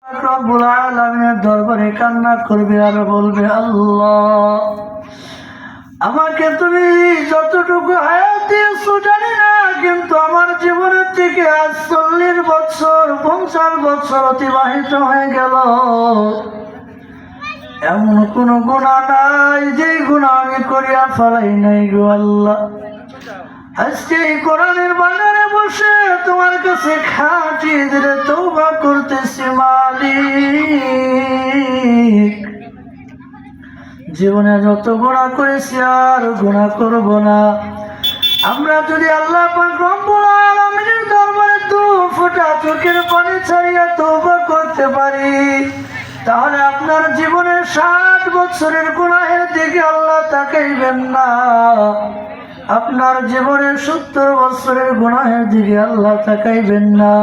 রব্বুল আলামিনের দরবারে কান্না করবে আর বলবে, আল্লাহ আমাকে তুমি যতটুকু হায়াত দিয়েছো জানি না, কিন্তু আমার জীবনের থেকে আজ 40 বছর 50 বছর অতিবাহিত হয়ে গেল, এমন কোন গুনাহ নাই যে গুনাহ আমি করিয়া ফেলাই নাই গো আল্লাহ। আজকে এই কোরআনের বাগানে বসে তোমার কাছে খাঁটি দিলে তওবা করতেছি মালিক। জীবনে যত গুনাহ করেছি আর গুনাহ করব না। আমরা যদি আল্লাহ পাক রব্বুল আলামিনের দরবারে 2 ফোঁটা চোখের পানি ছাড়িয়া তওবা করতে পারি, তাহলে আপনার জীবনের 60 বছরের গুনাহের দিকে আল্লাহ তাকাইবেন না, আপনার জীবনের 70 বছরের গুনাহের দিকে আল্লাহ তাকাইবেন না।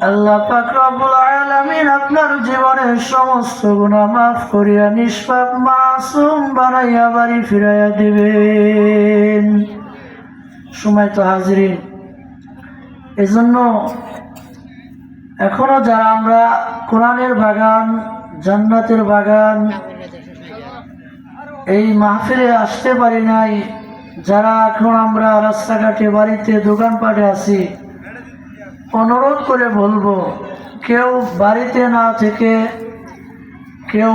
আল্লাহ পাক রব্বুল আলামিন আপনার জীবনের সমস্ত গুনাহ মাফ করিয়া নিষ্পাপ মাসুম বানাইয়া বাড়ি ফিরাইয়া দিবেন। সময় তো হাজিরিন, এজন্য এখনো যারা আমরা কোরআনের বাগান, জান্নাতের বাগান এই মাহফিলে আসতে পারি নাই, যারা এখন আমরা রাস্তাঘাটে বাড়িতে দোকানপাটে আছি, অনুরোধ করে বলবো, কেউ বাড়িতে না থেকে কেউ